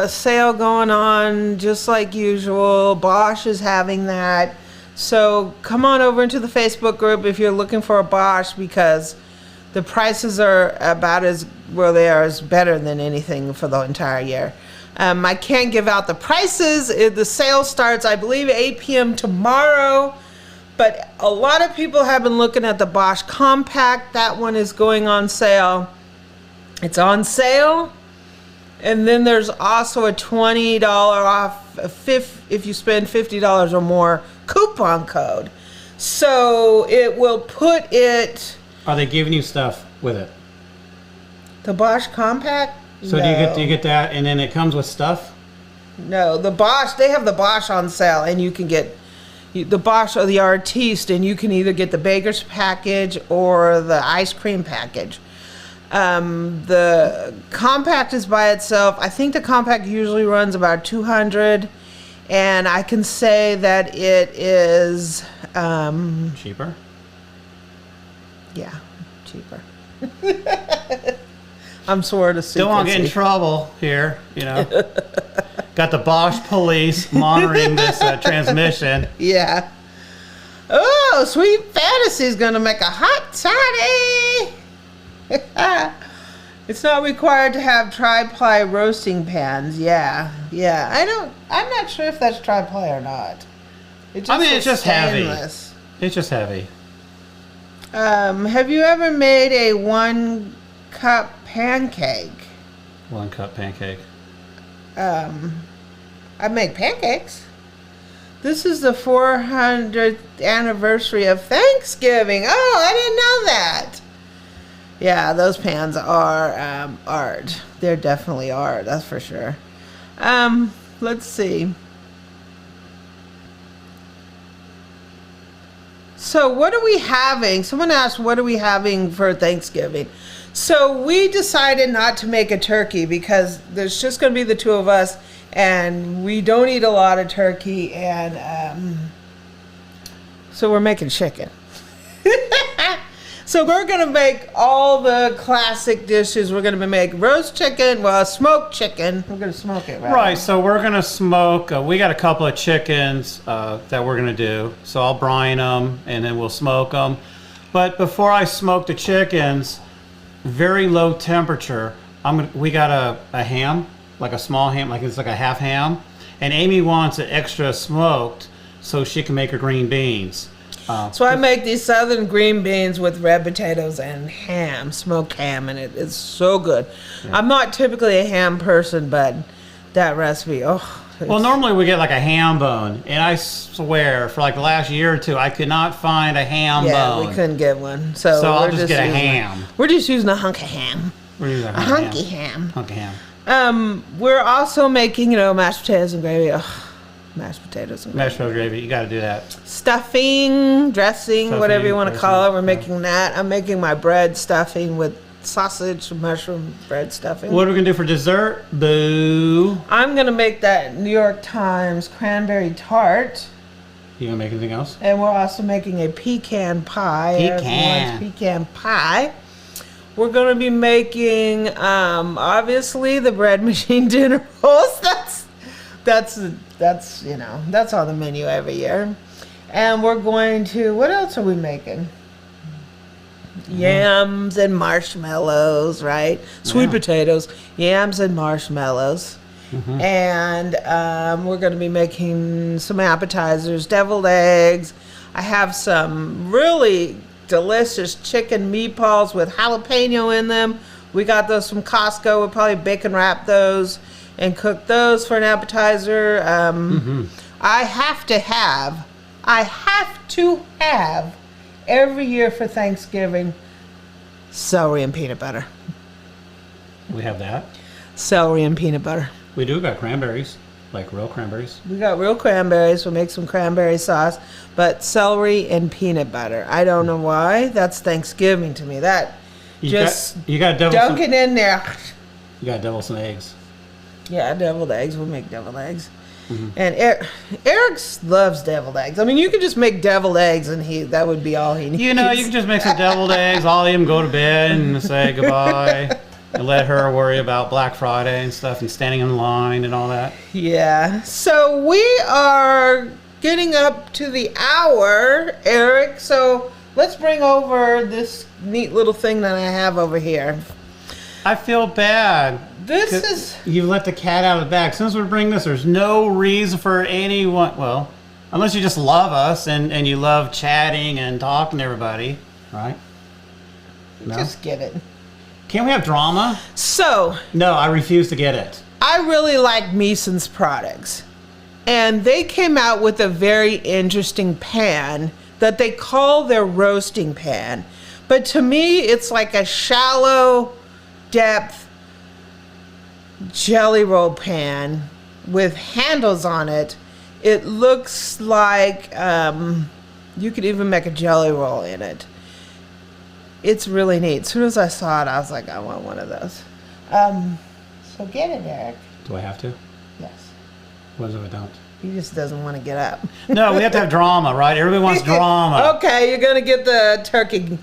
sale going on, just like usual. Bosch is having that. So come on over into the Facebook group if you're looking for a Bosch, because the prices are about as well, they are as better than anything for the entire year. I can't give out the prices. The sale starts, I believe, 8 p.m. tomorrow. But a lot of people have been looking at the Bosch Compact. That one is going on sale. It's on sale. And then there's also a $20 off if you spend $50 or more coupon code. So it will put it... Are they giving you stuff with it? The Bosch Compact? So No. do you get that and then it comes with stuff? No, the Bosch, they have the Bosch on sale, and you can get the Bosch or the Artiste, and you can either get the Baker's package or the ice cream package. The Compact is by itself. I think the Compact usually runs about $200, and I can say that it is Cheaper? yeah, cheaper. I'm sort of secrecy. Don't want to get in trouble here, you know. Got the Bosch police monitoring this transmission. Yeah. Oh, Sweet Fantasy's gonna make a hot toddy. It's not required to have tri-ply roasting pans. Yeah. I'm not sure if that's tri-ply or not. It's just stainless. heavy. It's just heavy. Have you ever made a 1-cup pancake? 1 cup pancake. I make pancakes. This is the 400th anniversary of Thanksgiving. Oh, I didn't know that. Yeah, those pans are art. They're definitely art, that's for sure. Let's see. So what are we having? Someone asked, what are we having for Thanksgiving? So we decided not to make a turkey because there's just going to be the two of us, and we don't eat a lot of turkey, and so we're making chicken. So we're going to make all the classic dishes. We're going to make roast chicken, well, smoked chicken. We're going to smoke it, right? Right, so we're going to smoke. We got a couple of chickens that we're going to do. So I'll brine them, and then we'll smoke them. But before I smoke the chickens, very low temperature, we got a ham, like a small ham, like it's like a half ham. And Amy wants it extra smoked so she can make her green beans. So I make these southern green beans with red potatoes and ham, smoked ham, and it's so good. Yeah. I'm not typically a ham person, but that recipe, well, normally we get like a ham bone, and I swear for like the last year or two, I could not find a ham bone. Yeah, we couldn't get one. So I'll just get a ham. We're just using a hunk of ham. We're using a hunky ham. Hunk of ham. We're also making, mashed potatoes and gravy. Mashed potatoes and gravy. Mashed potato gravy, you got to do that. Stuffing, dressing, whatever you want to call it. We're making that. I'm making my bread stuffing with sausage, mushroom bread stuffing. What are we going to do for dessert? Boo. I'm going to make that New York Times cranberry tart. You going to make anything else? And we're also making a pecan pie. Pecan pie. We're going to be making, obviously, the bread machine dinner rolls. That's on the menu every year. And we're going to, what else are we making? Yams and marshmallows, right? Sweet potatoes, yams and marshmallows. Mm-hmm. And we're going to be making some appetizers, deviled eggs. I have some really delicious chicken meatballs with jalapeno in them. We got those from Costco. We'll probably bacon wrap those and cook those for an appetizer. I have to have every year for Thanksgiving celery and peanut butter. We have that. Celery and peanut butter. We do got cranberries, like real cranberries. We got real cranberries. We'll make some cranberry sauce, but celery and peanut butter. I don't know why. That's Thanksgiving to me. You Just got devil dunk some, it in there. You got devil some eggs. Yeah, deviled eggs. We'll make deviled eggs. Mm-hmm. And Eric loves deviled eggs. I mean, you could just make deviled eggs, and that would be all he needs. You know, you can just make some deviled eggs. I'll eat them, go to bed, and say goodbye, and let her worry about Black Friday and stuff, and standing in line and all that. Yeah. So we are getting up to the hour, Eric. So let's bring over this neat little thing that I have over here. I feel bad. This is... You let the cat out of the bag. Since we're bringing this, there's no reason for anyone... Well, unless you just love us and you love chatting and talking to everybody, right? No? Just get it. Can't we have drama? So... No, I refuse to get it. I really like Meeson's products. And they came out with a very interesting pan that they call their roasting pan. But to me, it's like a shallow depth jelly roll pan with handles on it. It looks like you could even make a jelly roll in it. It's really neat. As soon as I saw it, I was like, I want one of those. So get it, Eric. Do I have to? Yes. What if I don't? He just doesn't want to get up. No, we have to have drama, right? Everybody wants drama. Okay, you're going to get the turkey. Gobble,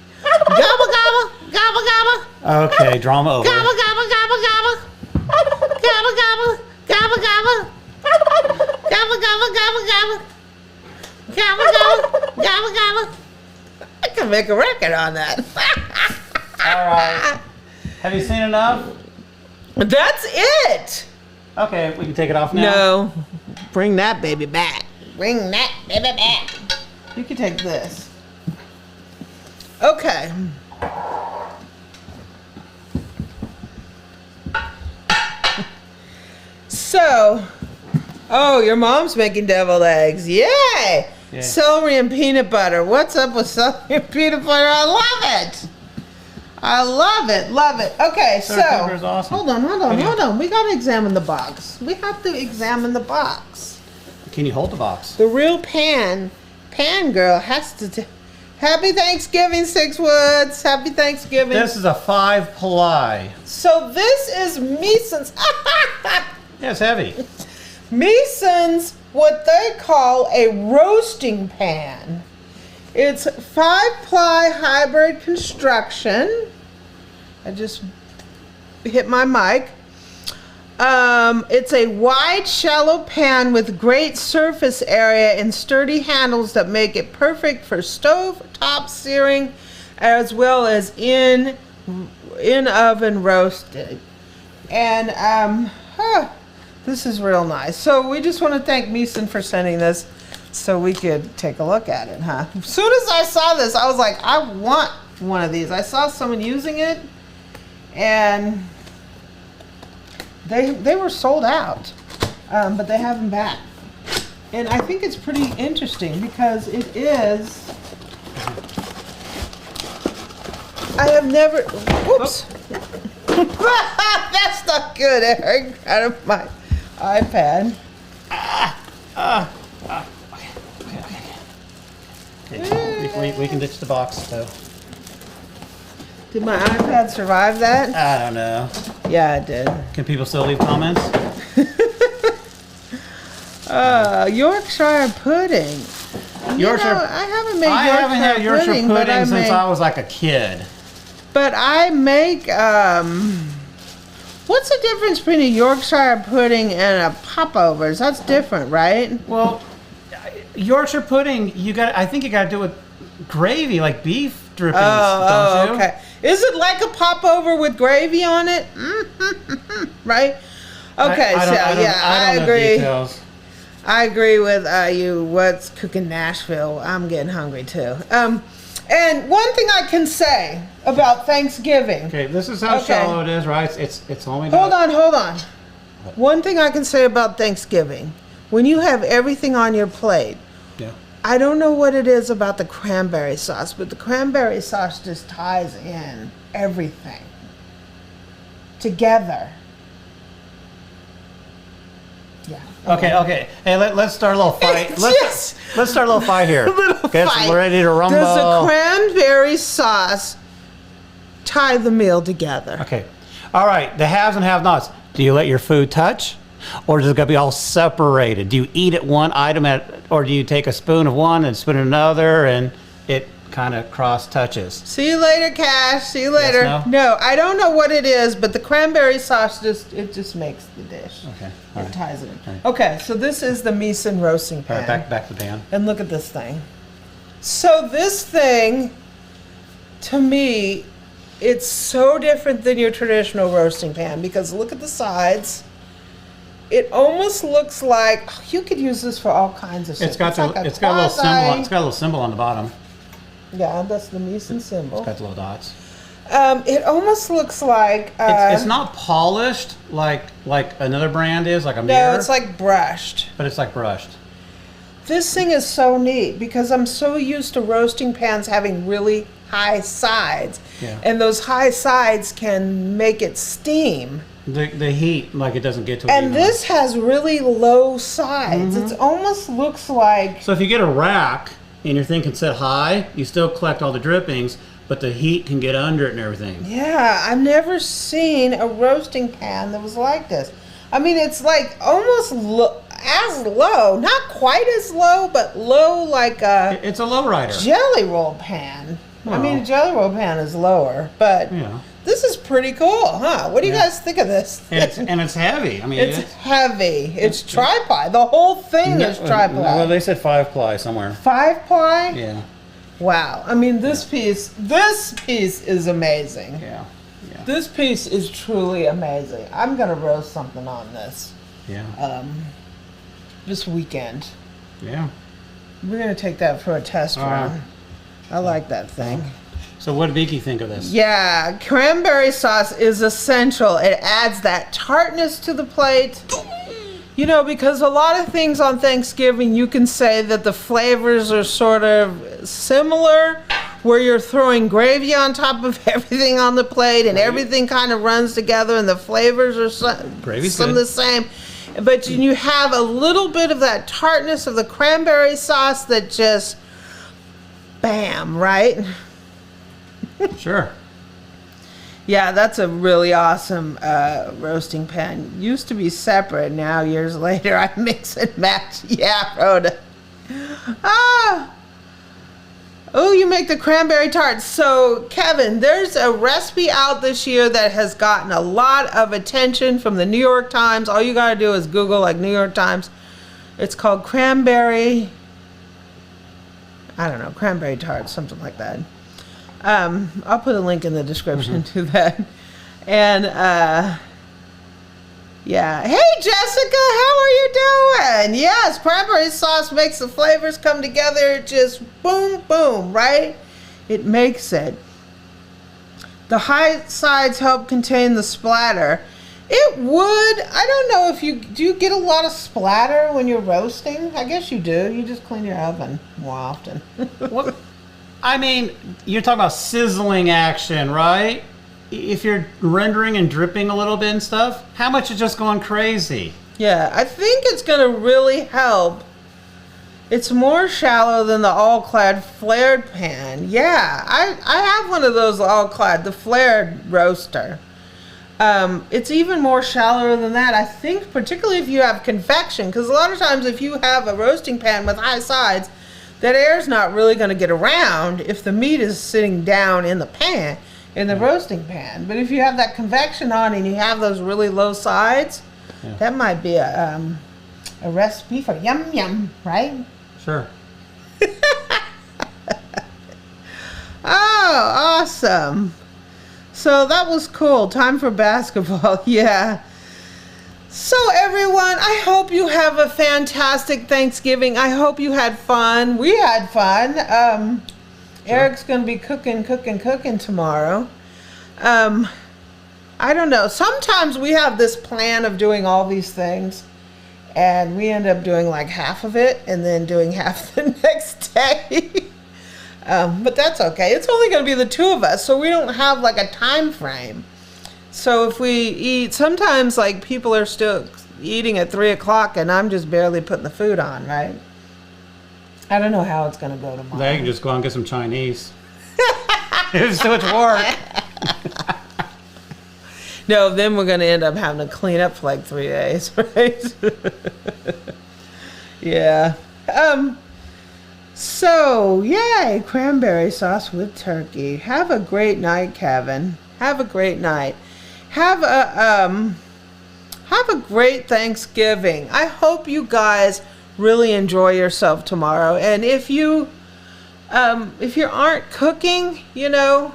gobble, gobble, gobble. Okay, drama over. Gobble, gobble, gobble, gobble. Gobble, gobble, gobble, gobble. Gobble, gobble, gobble, gobble. Gobble, gobble, gobble, gobble. I can make a record on that. All right. Have you seen enough? That's it. Okay, we can take it off now. No. Bring that baby back. Bring that baby back. You can take this. Okay. So, oh, your mom's making deviled eggs. Yay! Yeah. Celery and peanut butter. What's up with celery and peanut butter? I love it. I love it. Love it. Okay, so Pepper's awesome. hold on. We gotta examine the box. We have to examine the box. Can you hold the box? The real pan girl has to. Happy Thanksgiving, Six Woods. Happy Thanksgiving. This is a 5 ply. So this is Meeson's. Yeah, it's heavy. Meeson's, what they call a roasting pan. It's 5-ply hybrid construction. I just hit my mic. It's a wide, shallow pan with great surface area and sturdy handles that make it perfect for stove top searing as well as in oven roasted. And this is real nice. So we just want to thank Meeson for sending this so we could take a look at it, huh? As soon as I saw this, I was like, I want one of these. I saw someone using it and they were sold out, but they have them back. And I think it's pretty interesting because it is, I have never, whoops. That's not good, Eric. Out of my iPad. Okay. We can ditch the box, though. Did my iPad survive that? I don't know. Yeah, it did. Can people still leave comments? Yorkshire pudding. Yorkshire. You know, I haven't made I haven't had Yorkshire pudding but since I was like a kid. But I make, what's the difference between a Yorkshire pudding and a Popovers? That's different, right? Well, Yorkshire pudding, I think you got to do it with gravy, like beef drippings, don't you? Okay. Is it like a popover with gravy on it? Right? Okay, I agree. I agree with you. What's cooking Nashville? I'm getting hungry too. And one thing I can say about Thanksgiving. Okay, this is how shallow it is, right? It's only. Hold on. One thing I can say about Thanksgiving, when you have everything on your plate. Yeah. I don't know what it is about the cranberry sauce, but the cranberry sauce just ties in everything together. Yeah. Okay. Hey, let's start a little fight. Let's start a little fight here. A little fight. We're ready to rumble. Does the cranberry sauce tie the meal together. Okay. All right. The haves and have-nots. Do you let your food touch? Or is it going to be all separated? Do you eat at one item or do you take a spoon of one and spoon of another and it kind of cross touches? See you later, Cash. See you later. Yes, no, I don't know what it is, but the cranberry sauce just makes the dish. Okay. It ties it in. All right. Okay, so this is the Meeson roasting All pan. right, back to the pan. And look at this thing. So this thing, to me, it's so different than your traditional roasting pan because look at the sides. It almost looks like you could use this for all kinds of stuff. It's got a little symbol. It's got a little symbol on the bottom. Yeah, that's the Meeson symbol. It's got the little dots. It almost looks like It's not polished like another brand is, like a mirror. no, it's like brushed. But it's like brushed. This thing is so neat because I'm so used to roasting pans having really high sides, Yeah. and those high sides can make it steam. The heat, like it doesn't get to it. And evenly. this has really low sides. It almost looks like So if you get a rack and your thing can sit high, you still collect all the drippings, but the heat can get under it and everything. yeah. I've never seen a roasting pan that was like this. I mean, it's like almost as low, not quite as low, but low like a It's a lowrider. jelly roll pan. I mean, a jelly roll pan is lower, but Yeah. this is pretty cool, huh? What do you guys think of this? And it's heavy. I mean, It's heavy. It's tripod. The whole thing is tripod. Well, they said 5-ply somewhere. 5-ply? Yeah. Wow. I mean, this piece is amazing. Yeah. Yeah. This piece is truly amazing. I'm gonna roast something on this Yeah. this weekend. Yeah. We're gonna take that for a test All right. run. I like that thing. So what did Vicky think of this? Yeah, cranberry sauce is essential. It adds that tartness to the plate. You know, because a lot of things on Thanksgiving, you can say that the flavors are sort of similar, where you're throwing gravy on top of everything on the plate and everything kind of runs together and the flavors are Gravy's some of good. the same. But you have a little bit of that tartness of the cranberry sauce that just, bam, right? Sure. Yeah, that's a really awesome roasting pan. Used to be separate. Now, years later, I mix and match. Yeah, Rhoda. Ah! Oh, you make the cranberry tart. So, Kevin, there's a recipe out this year that has gotten a lot of attention from the New York Times. All you gotta do is Google, like, New York Times. It's called cranberry, I don't know, cranberry tart, something like that. I'll put a link in the description to that. And, yeah. Hey, Jessica, how are you doing? Yes, cranberry sauce makes the flavors come together. Just boom, boom, right? It makes it. The high sides help contain the splatter. It would. I don't know if do you get a lot of splatter when you're roasting? I guess you do. You just clean your oven more often. What? I mean, you're talking about sizzling action, right? If you're rendering and dripping a little bit and stuff, how much is just going crazy? Yeah, I think it's going to really help. It's more shallow than the all-clad flared pan. Yeah, I have one of those all-clad, the flared roaster. It's even more shallower than that, I think, particularly if you have convection, because a lot of times if you have a roasting pan with high sides, that air's not really going to get around if the meat is sitting down in the pan, in the roasting pan. But if you have that convection on and you have those really low sides, that might be a recipe for yum yum, right? Sure. Oh, awesome. So that was cool. Time for basketball. Yeah. So everyone, I hope you have a fantastic Thanksgiving. I hope you had fun. We had fun. Eric's going to be cooking tomorrow. I don't know. Sometimes we have this plan of doing all these things, and we end up doing like half of it and then doing half the next day. But that's okay. It's only going to be the two of us, so we don't have like a time frame. So if we eat, sometimes like people are still eating at 3 o'clock and I'm just barely putting the food on, right? I don't know how it's going to go tomorrow. They can just go out and get some Chinese. It's too much work. No, then we're going to end up having to clean up for like 3 days, right? Yeah. So, yay, cranberry sauce with turkey. Have a great night, Kevin. Have a great night. Have a great Thanksgiving. I hope you guys really enjoy yourself tomorrow. And if you aren't cooking, you know,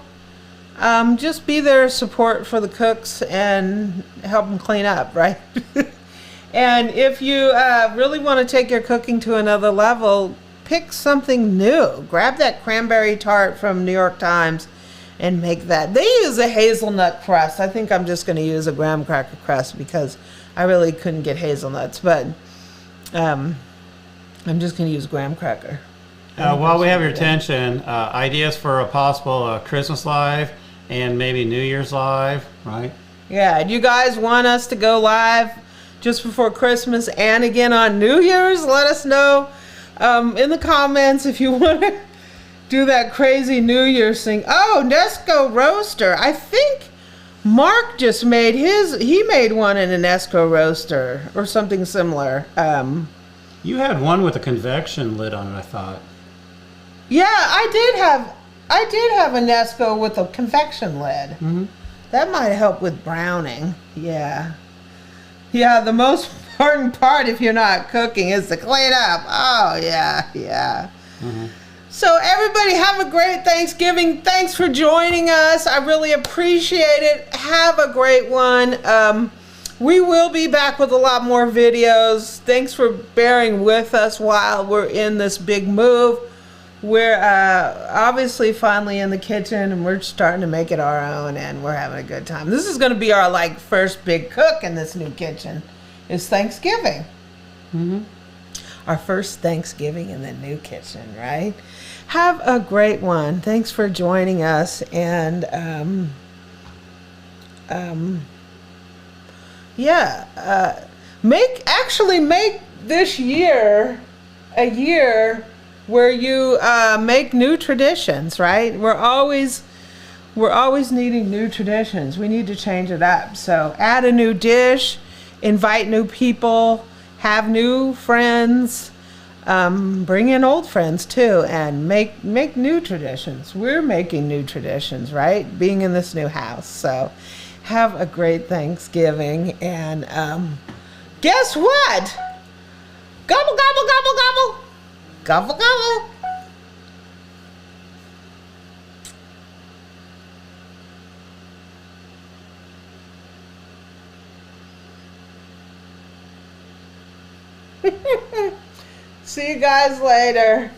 just be there support for the cooks and help them clean up, right? And if you really want to take your cooking to another level, pick something new. Grab that cranberry tart from New York Times and make that. They use a hazelnut crust. I think I'm just going to use a graham cracker crust because I really couldn't get hazelnuts, but I'm just going to use graham cracker. While we have your attention, ideas for a possible Christmas live and maybe New Year's live, right? Yeah, do you guys want us to go live just before Christmas and again on New Year's? Let us know in the comments if you want to do that crazy New Year's thing. Oh, Nesco roaster. I think Mark just made he made one in an Nesco roaster or something similar. You had one with a convection lid on it, I thought. Yeah, I did have a Nesco with a convection lid. Mm-hmm. That might help with browning. Yeah. Yeah, the most important part if you're not cooking is to clean up. Oh, yeah. Mm-hmm. So everybody have a great Thanksgiving. Thanks for joining us. I really appreciate it. Have a great one. We will be back with a lot more videos. Thanks for bearing with us while we're in this big move. We're obviously finally in the kitchen and we're starting to make it our own and we're having a good time. This is going to be our first big cook in this new kitchen. It's Thanksgiving. Mm-hmm. Our first Thanksgiving in the new kitchen, right? Have a great one. Thanks for joining us and make this year a year where you make new traditions, right? We're always needing new traditions. We need to change it up. So add a new dish, invite new people, have new friends, bring in old friends too, and make new traditions. We're making new traditions, right? Being in this new house. So have a great Thanksgiving and guess what? Gobble, gobble, gobble, gobble. Gobble, gobble. See you guys later.